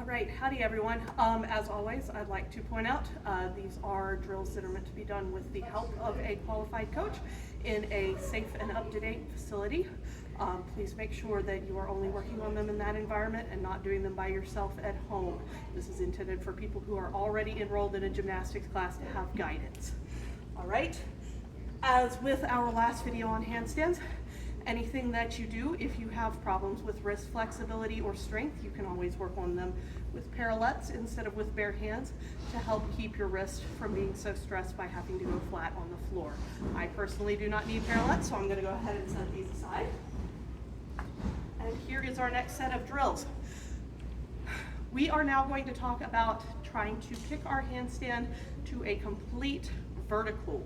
All right, howdy everyone. As always, I'd like to point out these are drills that are meant to be done with the help of a qualified coach in a safe and up-to-date facility. Please make sure that you are only working on them in that environment and not doing them by yourself at home. This is intended for people who are already enrolled in a gymnastics class to have guidance. All right, as with our last video on handstands, anything that you do, if you have problems with wrist flexibility or strength, you can always work on them with parallettes instead of with bare hands to help keep your wrist from being so stressed by having to go flat on the floor. I personally do not need parallettes, so I'm going to go ahead and set these aside. And here is our next set of drills. We are now going to talk about trying to kick our handstand to a complete vertical,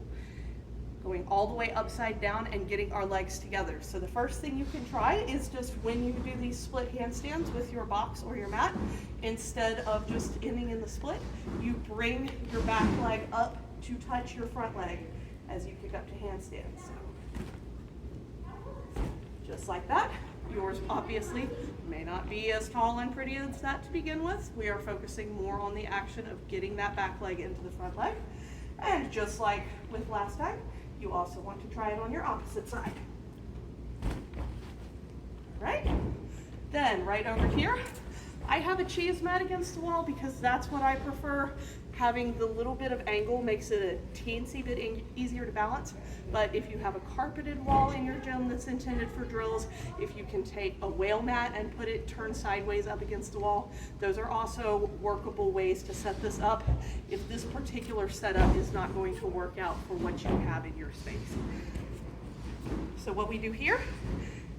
going all the way upside down and getting our legs together. So the first thing you can try is just when you do these split handstands with your box or your mat, instead of just ending in the split, you bring your back leg up to touch your front leg as you kick up to handstands. So, just like that. Yours obviously may not be as tall and pretty as that to begin with. We are focusing more on the action of getting that back leg into the front leg. And just like with last time, you also want to try it on your opposite side. Right? Then right over here, I have a cheese mat against the wall because that's what I prefer. Having the little bit of angle makes it a teensy bit easier to balance. But if you have a carpeted wall in your gym that's intended for drills, if you can take a whale mat and put it turned sideways up against the wall, those are also workable ways to set this up if this particular setup is not going to work out for what you have in your space. So what we do here,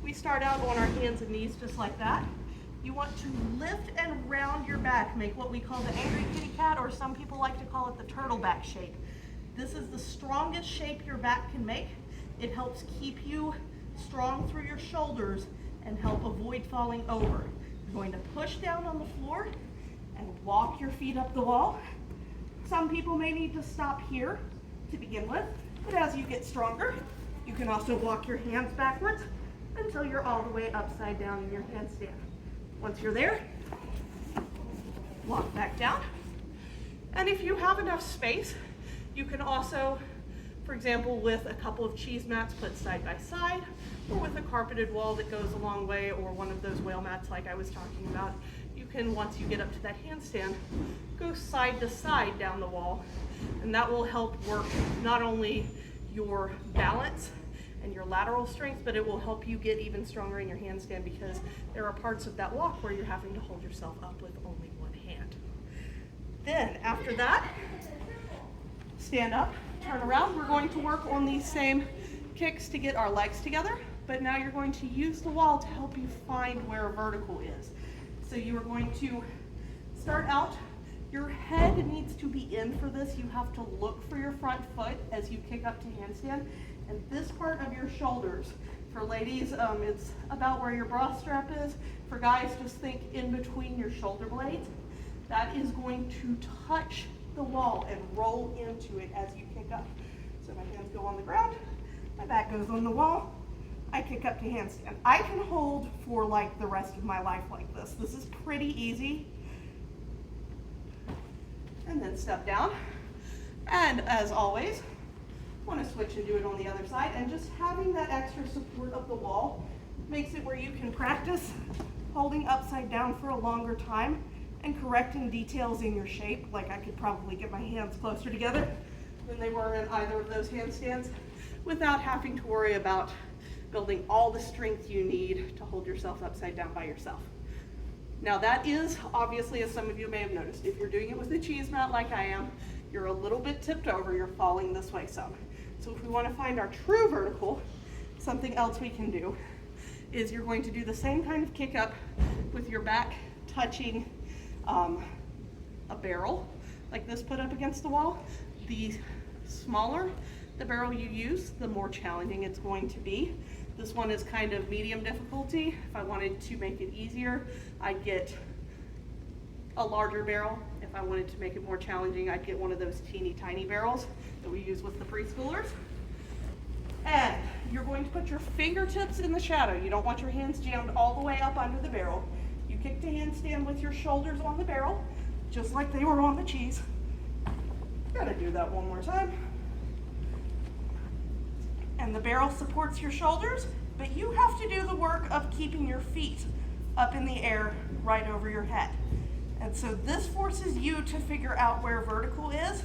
we start out on our hands and knees just like that. You want to lift and round your back, make what we call the angry kitty cat, or some people like to call it the turtle back shape. This is the strongest shape your back can make. It helps keep you strong through your shoulders and help avoid falling over. You're going to push down on the floor and walk your feet up the wall. Some people may need to stop here to begin with, but as you get stronger, you can also walk your hands backwards until you're all the way upside down in your handstand. Once you're there, walk back down. And if you have enough space, you can also, for example, with a couple of cheese mats put side by side, or with a carpeted wall that goes a long way, or one of those whale mats like I was talking about, you can, once you get up to that handstand, go side to side down the wall. And that will help work not only your balance and your lateral strength, but it will help you get even stronger in your handstand because there are parts of that walk where you're having to hold yourself up with only one hand. Then after that, stand up, turn around. We're going to work on these same kicks to get our legs together, but now you're going to use the wall to help you find where a vertical is. So you are going to start out, your head needs to be in for this. You have to look for your front foot as you kick up to handstand. And this part of your shoulders, for ladies, it's about where your bra strap is. For guys, just think in between your shoulder blades. That is going to touch the wall and roll into it as you kick up. So my hands go on the ground, my back goes on the wall, I kick up to handstand. I can hold for like the rest of my life like this. This is pretty easy. And then step down. And as always, want to switch and do it on the other side, and just having that extra support of the wall makes it where you can practice holding upside down for a longer time and correcting details in your shape. Like I could probably get my hands closer together than they were in either of those handstands without having to worry about building all the strength you need to hold yourself upside down by yourself. Now that is obviously, as some of you may have noticed, if you're doing it with a cheese mat like I am, you're a little bit tipped over, you're falling this way some. So if we want to find our true vertical, something else we can do is you're going to do the same kind of kick up with your back touching a barrel like this put up against the wall. The smaller the barrel you use, the more challenging it's going to be. This one is kind of medium difficulty. If I wanted to make it easier, I'd get a larger barrel. If I wanted to make it more challenging, I'd get one of those teeny tiny barrels that we use with the preschoolers. And you're going to put your fingertips in the shadow. You don't want your hands jammed all the way up under the barrel. You kick to handstand with your shoulders on the barrel, just like they were on the cheese. Gotta do that one more time. And the barrel supports your shoulders, but you have to do the work of keeping your feet up in the air right over your head. And so this forces you to figure out where vertical is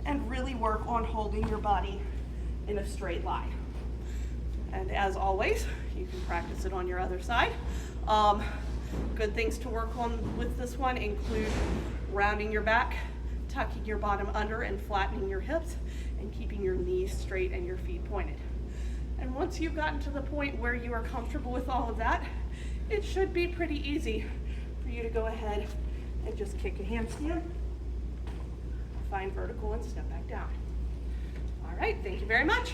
and really work on holding your body in a straight line. And as always, you can practice it on your other side. Good things to work on with this one include rounding your back, tucking your bottom under and flattening your hips, and keeping your knees straight and your feet pointed. And once you've gotten to the point where you are comfortable with all of that, it should be pretty easy for you to go ahead and just kick a handstand, find vertical, and step back down. All right, thank you very much.